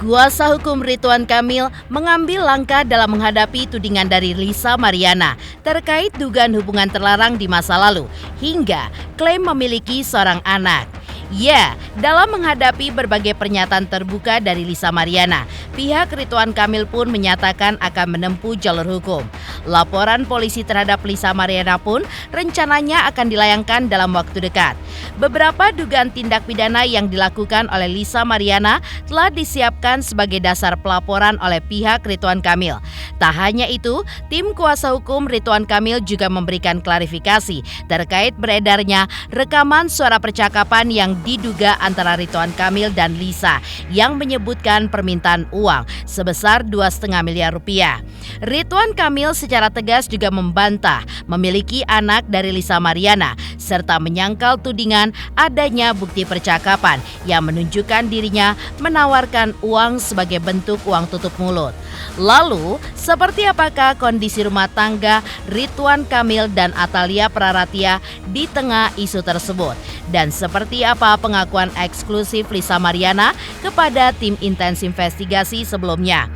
Kuasa hukum Ridwan Kamil mengambil langkah dalam menghadapi tudingan dari Lisa Mariana terkait dugaan hubungan terlarang di masa lalu hingga klaim memiliki seorang anak. Ya, dalam menghadapi berbagai pernyataan terbuka dari Lisa Mariana, pihak Ridwan Kamil pun menyatakan akan menempuh jalur hukum. Laporan polisi terhadap Lisa Mariana pun rencananya akan dilayangkan dalam waktu dekat. Beberapa dugaan tindak pidana yang dilakukan oleh Lisa Mariana telah disiapkan sebagai dasar pelaporan oleh pihak Ridwan Kamil. Tak hanya itu, tim kuasa hukum Ridwan Kamil juga memberikan klarifikasi terkait beredarnya rekaman suara percakapan yang diduga antara Ridwan Kamil dan Lisa yang menyebutkan permintaan uang sebesar 2,5 miliar rupiah. Ridwan Kamil secara tegas juga membantah memiliki anak dari Lisa Mariana serta menyangkal tudingan adanya bukti percakapan yang menunjukkan dirinya menawarkan uang sebagai bentuk uang tutup mulut. Lalu, seperti apakah kondisi rumah tangga Ridwan Kamil dan Atalia Praratia di tengah isu tersebut? Dan seperti apa pengakuan eksklusif Lisa Mariana kepada tim intens investigasi sebelumnya?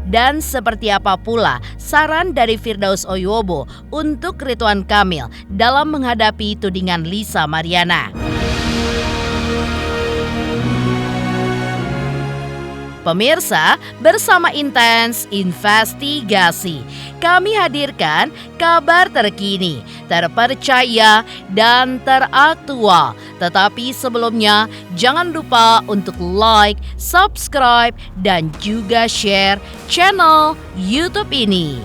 Dan seperti apa pula saran dari Firdaus Oywobo untuk Ridwan Kamil dalam menghadapi tudingan Lisa Mariana? Pemirsa, bersama Intens Investigasi, kami hadirkan kabar terkini, terpercaya, dan teraktual. Tetapi sebelumnya, jangan lupa untuk like, subscribe, dan juga share channel YouTube ini.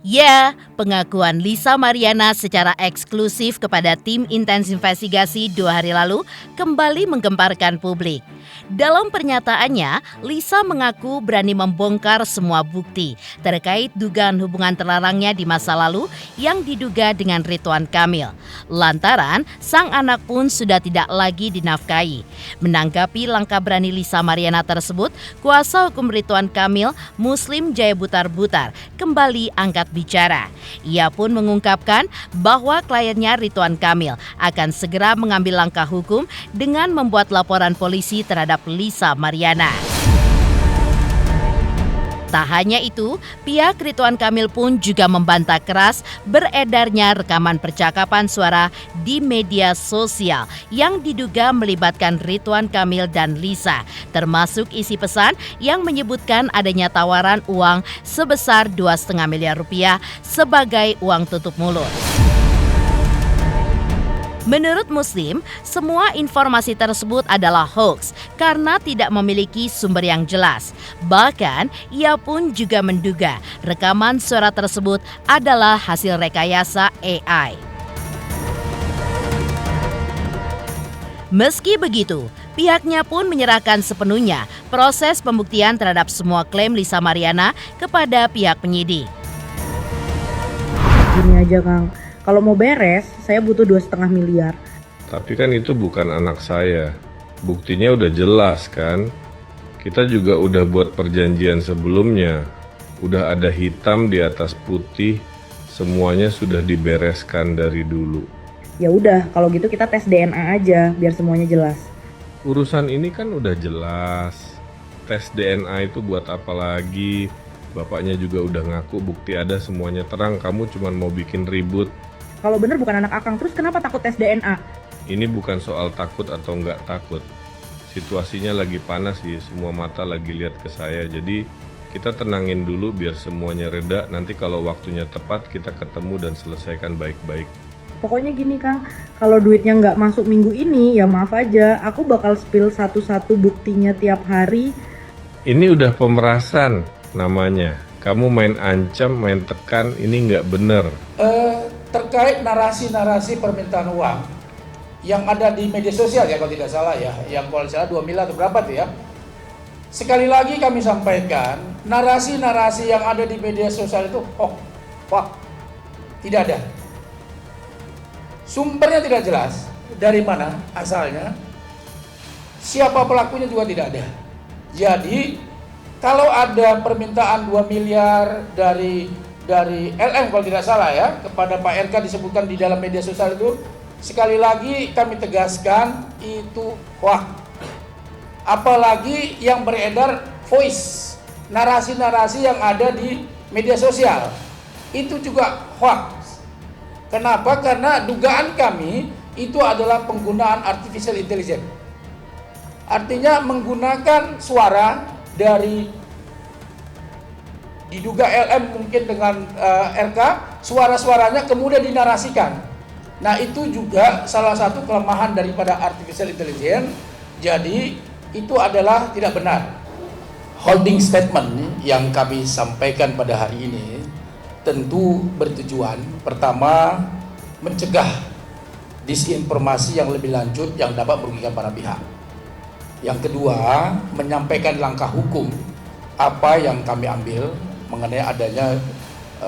Ya, pengakuan Lisa Mariana secara eksklusif kepada tim intens investigasi 2 hari lalu kembali menggemparkan publik. Dalam pernyataannya, Lisa mengaku berani membongkar semua bukti terkait dugaan hubungan terlarangnya di masa lalu yang diduga dengan Ridwan Kamil. Lantaran, sang anak pun sudah tidak lagi dinafkahi. Menanggapi langkah berani Lisa Mariana tersebut, kuasa hukum Ridwan Kamil, Muslim Jaya Butar-Butar, kembali angkat bicara. Ia pun mengungkapkan bahwa kliennya Ridwan Kamil akan segera mengambil langkah hukum dengan membuat laporan polisi terhadap Lisa Mariana. Tak hanya itu, pihak Ridwan Kamil pun juga membantah keras beredarnya rekaman percakapan suara di media sosial yang diduga melibatkan Ridwan Kamil dan Lisa, termasuk isi pesan yang menyebutkan adanya tawaran uang sebesar 2,5 miliar rupiah sebagai uang tutup mulut. Menurut Muslim, semua informasi tersebut adalah hoax karena tidak memiliki sumber yang jelas. Bahkan, ia pun juga menduga rekaman suara tersebut adalah hasil rekayasa AI. Meski begitu, pihaknya pun menyerahkan sepenuhnya proses pembuktian terhadap semua klaim Lisa Mariana kepada pihak penyidik. Gini aja Kang, kalau mau beres, saya butuh 2,5 miliar. Tapi kan itu bukan anak saya. Buktinya udah jelas kan. Kita juga udah buat perjanjian sebelumnya. Udah ada hitam di atas putih. Semuanya sudah dibereskan dari dulu. Ya udah, kalau gitu kita tes DNA aja, biar semuanya jelas. Urusan ini kan udah jelas. Tes DNA itu buat apa lagi? Bapaknya juga udah ngaku bukti ada, semuanya terang. Kamu cuma mau bikin ribut. Kalau bener bukan anak Akang, terus kenapa takut tes DNA? Ini bukan soal takut atau nggak takut. Situasinya lagi panas sih, semua mata lagi lihat ke saya. Jadi kita tenangin dulu biar semuanya reda. Nanti kalau waktunya tepat kita ketemu dan selesaikan baik-baik. Pokoknya gini Kang, kalau duitnya nggak masuk minggu ini, ya maaf aja. Aku bakal spill satu-satu buktinya tiap hari. Ini udah pemerasan namanya. Kamu main ancam, main tekan, ini nggak bener. Terkait narasi-narasi permintaan uang yang ada di media sosial ya kalau tidak salah ya, yang kalau salah 2 miliar atau berapa tuh ya, Sekali lagi kami sampaikan, narasi-narasi yang ada di media sosial itu hoax, tidak ada. Sumbernya tidak jelas, dari mana asalnya, siapa pelakunya juga tidak ada. Jadi kalau ada permintaan 2 miliar dari LM kalau tidak salah ya, kepada Pak RK disebutkan di dalam media sosial itu, sekali lagi kami tegaskan itu hoax. Apalagi yang beredar voice, narasi-narasi yang ada di media sosial, itu juga hoax. Kenapa? Karena dugaan kami itu adalah penggunaan artificial intelligence. Artinya menggunakan suara dari diduga LM mungkin dengan RK, suara-suaranya kemudian dinarasikan. Nah itu juga salah satu kelemahan daripada artificial intelligence. Jadi itu adalah tidak benar. Holding statement yang kami sampaikan pada hari ini tentu bertujuan pertama mencegah disinformasi yang lebih lanjut yang dapat merugikan para pihak. Yang kedua, menyampaikan langkah hukum apa yang kami ambil mengenai adanya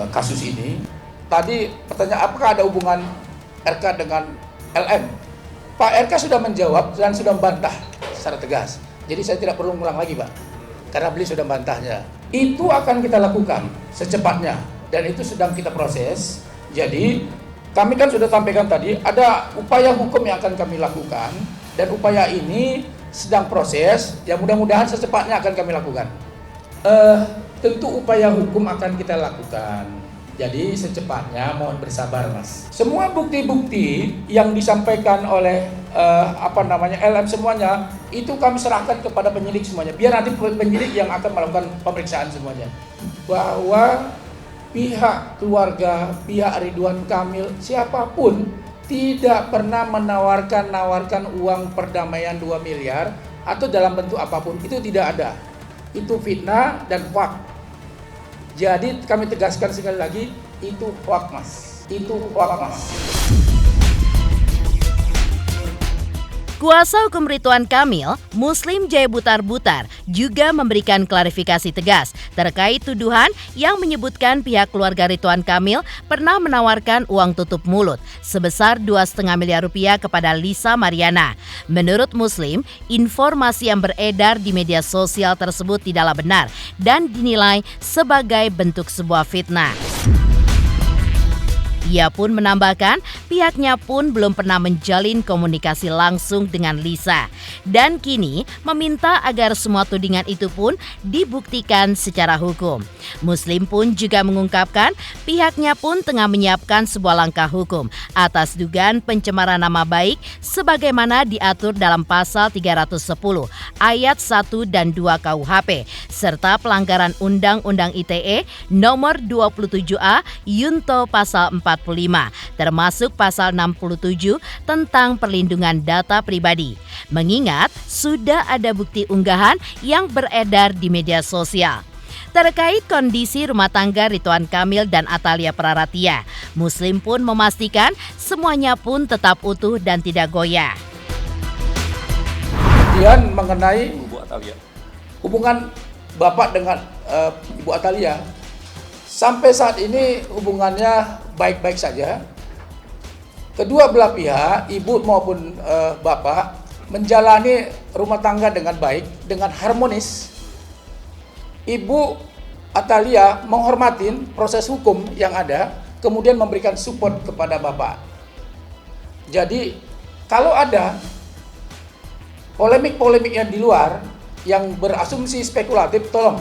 kasus ini. Tadi pertanyaan apakah ada hubungan RK dengan LM? Pak RK sudah menjawab dan sudah membantah secara tegas. Jadi saya tidak perlu mengulang lagi Pak, karena beliau sudah membantahnya. Itu akan kita lakukan secepatnya dan itu sedang kita proses. Jadi kami kan sudah sampaikan tadi ada upaya hukum yang akan kami lakukan dan upaya ini sedang proses yang mudah-mudahan secepatnya akan kami lakukan. Tentu upaya hukum akan kita lakukan. Jadi secepatnya mohon bersabar Mas. Semua bukti-bukti yang disampaikan oleh LM semuanya itu kami serahkan kepada penyidik semuanya. Biar nanti penyidik yang akan melakukan pemeriksaan semuanya. Bahwa pihak keluarga, pihak Ridwan Kamil, siapapun tidak pernah menawarkan uang perdamaian 2 miliar atau dalam bentuk apapun. Itu tidak ada. Itu fitnah dan hoax. Jadi kami tegaskan sekali lagi, itu hoax Mas. Itu hoax Mas. Kuasa hukum Ridwan Kamil, Muslim Jaya Butar-Butar, juga memberikan klarifikasi tegas terkait tuduhan yang menyebutkan pihak keluarga Ridwan Kamil pernah menawarkan uang tutup mulut sebesar 2,5 miliar rupiah kepada Lisa Mariana. Menurut Muslim, informasi yang beredar di media sosial tersebut tidaklah benar dan dinilai sebagai bentuk sebuah fitnah. Ia pun menambahkan pihaknya pun belum pernah menjalin komunikasi langsung dengan Lisa dan kini meminta agar semua tudingan itu pun dibuktikan secara hukum. Muslim pun juga mengungkapkan pihaknya pun tengah menyiapkan sebuah langkah hukum atas dugaan pencemaran nama baik sebagaimana diatur dalam pasal 310 ayat 1 dan 2 KUHP serta pelanggaran Undang-Undang ITE nomor 27A Yunto pasal 45 termasuk pasal 67 tentang perlindungan data pribadi. Mengingat sudah ada bukti unggahan yang beredar di media sosial. Terkait kondisi rumah tangga Ridwan Kamil dan Atalia Praratia, Muslim pun memastikan semuanya pun tetap utuh dan tidak goyah. Kemudian mengenai hubungan Bapak dengan Ibu Atalia, sampai saat ini hubungannya baik-baik saja. Kedua belah pihak, ibu maupun bapak, menjalani rumah tangga dengan baik, dengan harmonis. Ibu Atalia menghormati proses hukum yang ada, kemudian memberikan support kepada bapak. Jadi, kalau ada polemik-polemik yang di luar, yang berasumsi spekulatif, tolong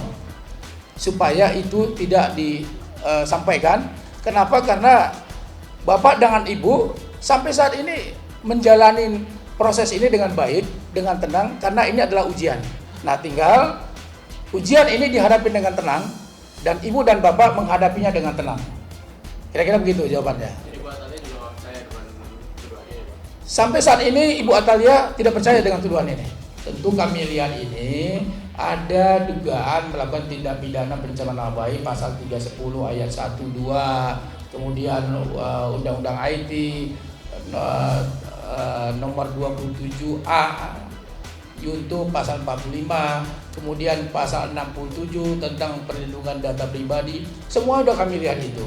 supaya itu tidak disampaikan. Kenapa? Karena bapak dengan ibu sampai saat ini menjalani proses ini dengan baik, dengan tenang, karena ini adalah ujian. Nah, tinggal ujian ini dihadapi dengan tenang, dan ibu dan bapak menghadapinya dengan tenang. Kira-kira begitu jawabannya. Jadi Ibu Atalia juga percaya dengan tuduhan ini? Sampai saat ini Ibu Atalia tidak percaya dengan tuduhan ini. Tentu kami lihat ini ada dugaan melakukan tindak pidana pencemaran nama baik pasal 310 ayat 1 2, kemudian Undang-Undang IT nomor 27A Yaitu pasal 45, kemudian pasal 67 tentang perlindungan data pribadi, semua udah kami lihat itu.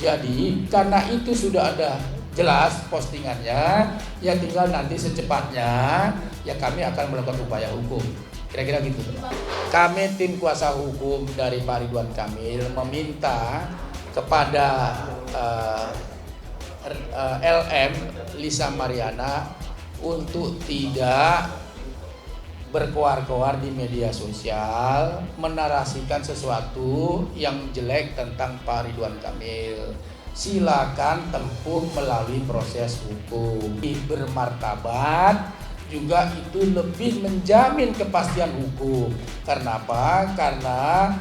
Jadi karena itu sudah ada jelas postingannya, ya tinggal nanti secepatnya ya kami akan melakukan upaya hukum. Kira-kira gitu. Kami tim kuasa hukum dari Pak Ridwan Kamil meminta kepada LM Lisa Mariana untuk tidak berkoar-koar di media sosial, menarasikan sesuatu yang jelek tentang Pak Ridwan Kamil. Silakan tempuh melalui proses hukum. Bermartabat juga itu lebih menjamin kepastian hukum. Karena apa? Karena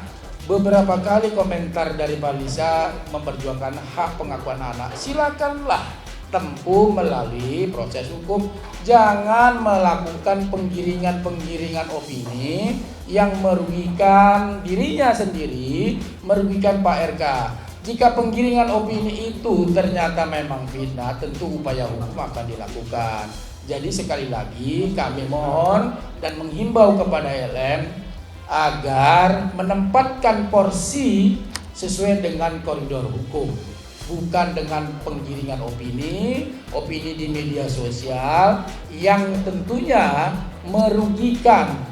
beberapa kali komentar dari Pak Lisa memperjuangkan hak pengakuan anak. Silakanlah tempuh melalui proses hukum. Jangan melakukan penggiringan-penggiringan opini yang merugikan dirinya sendiri, merugikan Pak RK. Jika penggiringan opini itu ternyata memang fitnah, tentu upaya hukum akan dilakukan. Jadi sekali lagi kami mohon dan menghimbau kepada LM agar menempatkan porsi sesuai dengan koridor hukum, bukan dengan penggiringan opini di media sosial yang tentunya merugikan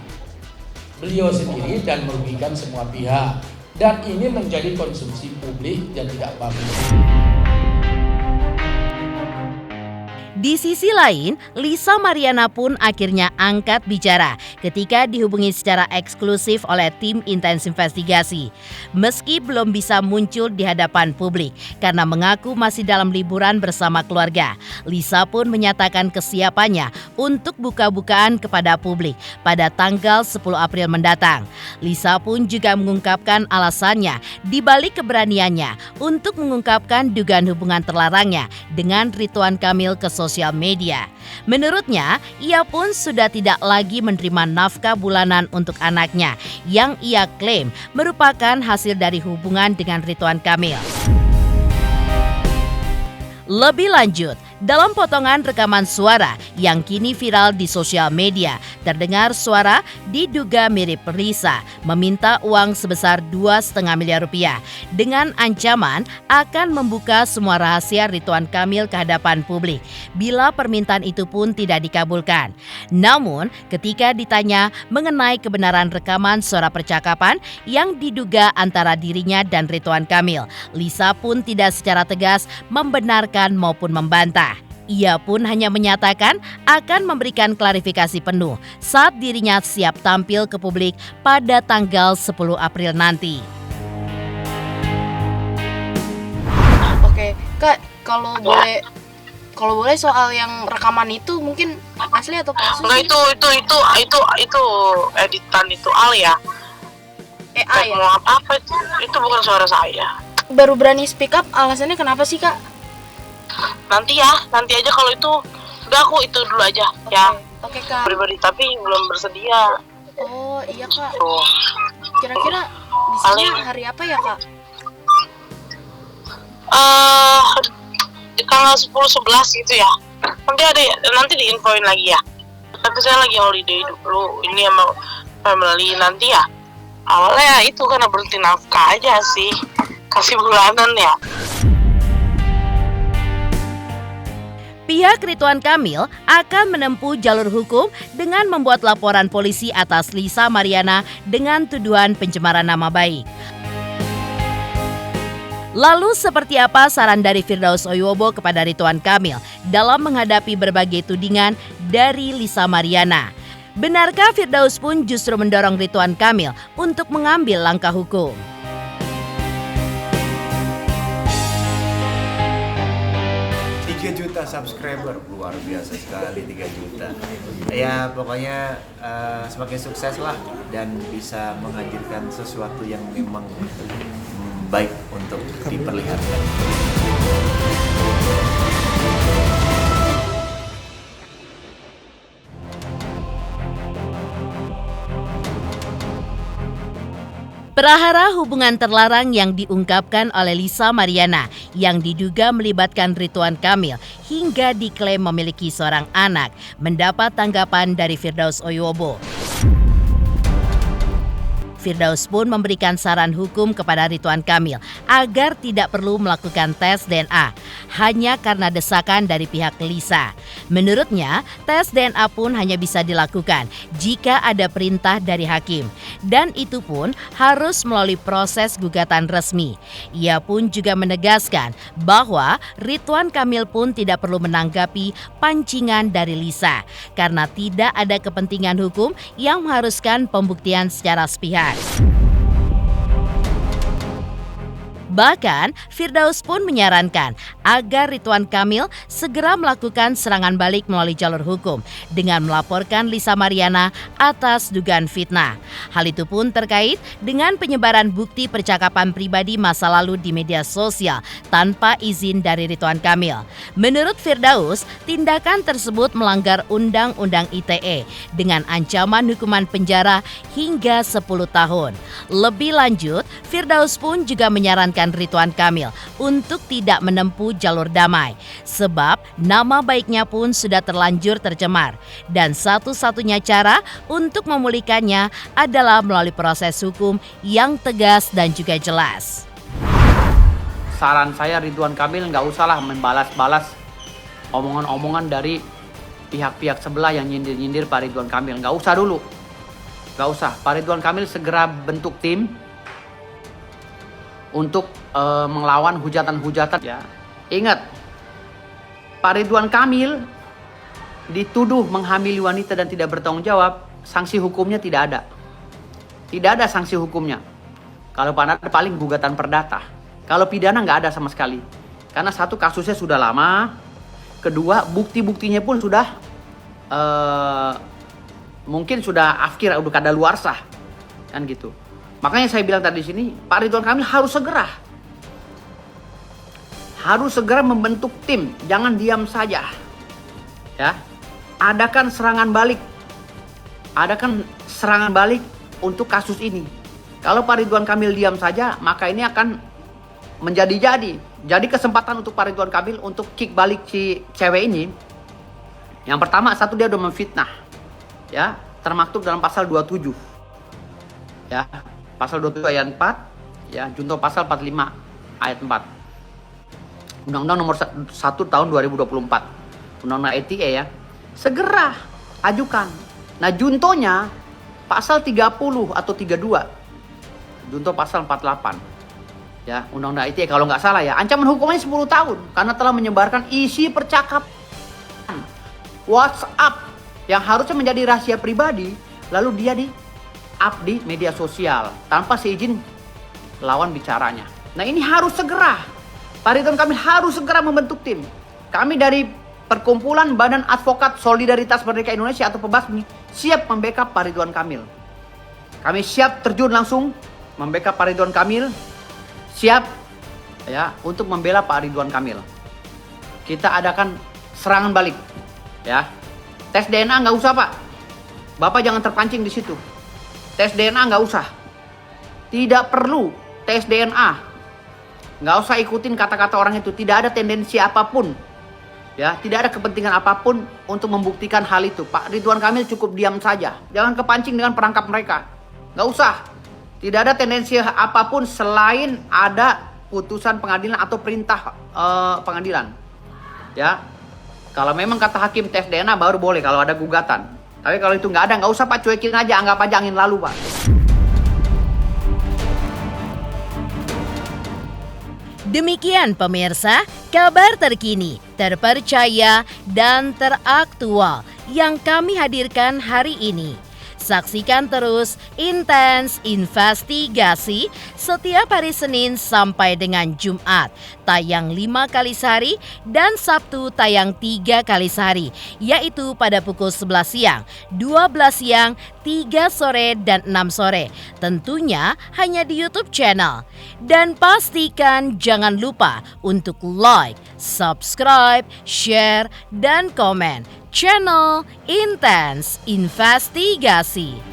beliau sendiri dan merugikan semua pihak. Dan ini menjadi konsumsi publik dan tidak bagus. Di sisi lain, Lisa Mariana pun akhirnya angkat bicara ketika dihubungi secara eksklusif oleh tim intens investigasi. Meski belum bisa muncul di hadapan publik karena mengaku masih dalam liburan bersama keluarga, Lisa pun menyatakan kesiapannya untuk buka-bukaan kepada publik pada tanggal 10 April mendatang. Lisa pun juga mengungkapkan alasannya di balik keberaniannya untuk mengungkapkan dugaan hubungan terlarangnya dengan Ridwan Kamil ke sosial media. Menurutnya, ia pun sudah tidak lagi menerima nafkah bulanan untuk anaknya yang ia klaim merupakan hasil dari hubungan dengan Ridwan Kamil. Lebih lanjut, dalam potongan rekaman suara yang kini viral di sosial media, terdengar suara diduga mirip Lisa meminta uang sebesar 2,5 miliar rupiah dengan ancaman akan membuka semua rahasia Ridwan Kamil ke hadapan publik bila permintaan itu pun tidak dikabulkan. Namun, ketika ditanya mengenai kebenaran rekaman suara percakapan yang diduga antara dirinya dan Ridwan Kamil, Lisa pun tidak secara tegas membenarkan maupun membantah. Ia pun hanya menyatakan akan memberikan klarifikasi penuh saat dirinya siap tampil ke publik pada tanggal 10 April nanti. Oke, Kak, kalau boleh soal yang rekaman itu mungkin asli atau palsu sih? Itu editan itu Al ya. AI ya? Mau apa itu bukan suara saya. Baru berani speak up, alasannya kenapa sih, Kak? Nanti aja kalau itu udah aku itu dulu aja ya. Oke, Kak. Pribadi tapi belum bersedia. Oh iya, Kak. Tuh. Kira-kira bisanya hari apa ya, Kak? Di tanggal 10-11 gitu ya. Nanti diinfoin lagi ya. Tapi saya lagi holiday dulu. Ini emang family nanti ya. Awalnya itu karena berhenti nafkah aja sih. Kasih bulanan ya. Pihak Ridwan Kamil akan menempuh jalur hukum dengan membuat laporan polisi atas Lisa Mariana dengan tuduhan pencemaran nama baik. Lalu seperti apa saran dari Firdaus Oyobo kepada Ridwan Kamil dalam menghadapi berbagai tudingan dari Lisa Mariana? Benarkah Firdaus pun justru mendorong Ridwan Kamil untuk mengambil langkah hukum? 3 juta subscriber, luar biasa sekali 3 juta. Ya pokoknya semakin sukses lah dan bisa menghadirkan sesuatu yang memang baik untuk diperlihatkan. Perahara hubungan terlarang yang diungkapkan oleh Lisa Mariana yang diduga melibatkan Ridwan Kamil hingga diklaim memiliki seorang anak mendapat tanggapan dari Firdaus Oyobo. Firdaus pun memberikan saran hukum kepada Ridwan Kamil agar tidak perlu melakukan tes DNA hanya karena desakan dari pihak Lisa. Menurutnya, tes DNA pun hanya bisa dilakukan jika ada perintah dari hakim dan itu pun harus melalui proses gugatan resmi. Ia pun juga menegaskan bahwa Ridwan Kamil pun tidak perlu menanggapi pancingan dari Lisa karena tidak ada kepentingan hukum yang mengharuskan pembuktian secara sepihak. Bahkan, Firdaus pun menyarankan agar Ridwan Kamil segera melakukan serangan balik melalui jalur hukum dengan melaporkan Lisa Mariana atas dugaan fitnah. Hal itu pun terkait dengan penyebaran bukti percakapan pribadi masa lalu di media sosial tanpa izin dari Ridwan Kamil. Menurut Firdaus, tindakan tersebut melanggar Undang-Undang ITE dengan ancaman hukuman penjara hingga 10 tahun. Lebih lanjut, Firdaus pun juga menyarankan Ridwan Kamil untuk tidak menempuh jalur damai sebab nama baiknya pun sudah terlanjur tercemar dan satu-satunya cara untuk memulihkannya adalah melalui proses hukum yang tegas dan juga jelas. Saran saya Ridwan Kamil nggak usahlah membalas-balas omongan-omongan dari pihak-pihak sebelah yang nyindir-nyindir Pak Ridwan Kamil. Nggak usah dulu. Nggak usah. Pak Ridwan Kamil segera bentuk tim untuk melawan hujatan-hujatan. Ya. Ingat, Pak Ridwan Kamil dituduh menghamili wanita dan tidak bertanggung jawab, sanksi hukumnya tidak ada. Tidak ada sanksi hukumnya. Kalau pidana paling gugatan perdata. Kalau pidana nggak ada sama sekali. Karena satu, kasusnya sudah lama. Kedua, bukti-buktinya pun sudah mungkin sudah akhir, udah kadaluarsa. Kan gitu. Makanya saya bilang tadi di sini, Pak Ridwan Kamil harus segera membentuk tim, jangan diam saja. Ya. Adakan serangan balik untuk kasus ini. Kalau Pak Ridwan Kamil diam saja, maka ini akan menjadi-jadi. Jadi kesempatan untuk Pak Ridwan Kamil untuk kick balik si cewek ini. Yang pertama, satu, dia udah memfitnah. Ya, termaktub dalam pasal 27. Ya. Pasal 27 ayat 4, ya, junto pasal 45 ayat 4. Undang-Undang nomor 1 tahun 2024. Undang-Undang ITE ya. Segera ajukan. Nah, juntonya pasal 30 atau 32. Junto pasal 48. Ya, Undang-Undang ITE kalau nggak salah ya. Ancaman hukumannya 10 tahun karena telah menyebarkan isi percakapan WhatsApp yang harusnya menjadi rahasia pribadi, lalu dia up di media sosial tanpa seizin lawan bicaranya. Nah, ini harus segera. Pak Ridwan Kamil harus segera membentuk tim. Kami dari Perkumpulan Badan Advokat Solidaritas Merdeka Indonesia atau Pebasmi siap membackup Pak Ridwan Kamil. Kami siap terjun langsung membackup Pak Ridwan Kamil. Siap ya untuk membela Pak Ridwan Kamil. Kita adakan serangan balik. Ya. Tes DNA nggak usah, Pak. Bapak jangan terpancing di situ. Tes DNA nggak usah. Tidak perlu tes DNA. Nggak usah ikutin kata-kata orang itu. Tidak ada tendensi apapun. Ya, tidak ada kepentingan apapun untuk membuktikan hal itu. Pak Ridwan Kamil cukup diam saja. Jangan kepancing dengan perangkap mereka. Nggak usah. Tidak ada tendensi apapun selain ada putusan pengadilan atau perintah pengadilan. Ya, kalau memang kata hakim tes DNA baru boleh kalau ada gugatan. Tapi kalau itu nggak ada, nggak usah Pak, cuekin aja, anggap aja angin lalu, Pak. Demikian pemirsa, kabar terkini, terpercaya, dan teraktual yang kami hadirkan hari ini. Saksikan terus Intens Investigasi setiap hari Senin sampai dengan Jumat, tayang 5 kali sehari dan Sabtu tayang 3 kali sehari, yaitu pada pukul 11 siang, 12 siang, 3 sore, dan 6 sore. Tentunya hanya di YouTube channel. Dan pastikan jangan lupa untuk like, subscribe, share, dan komen channel Intens Investigasi.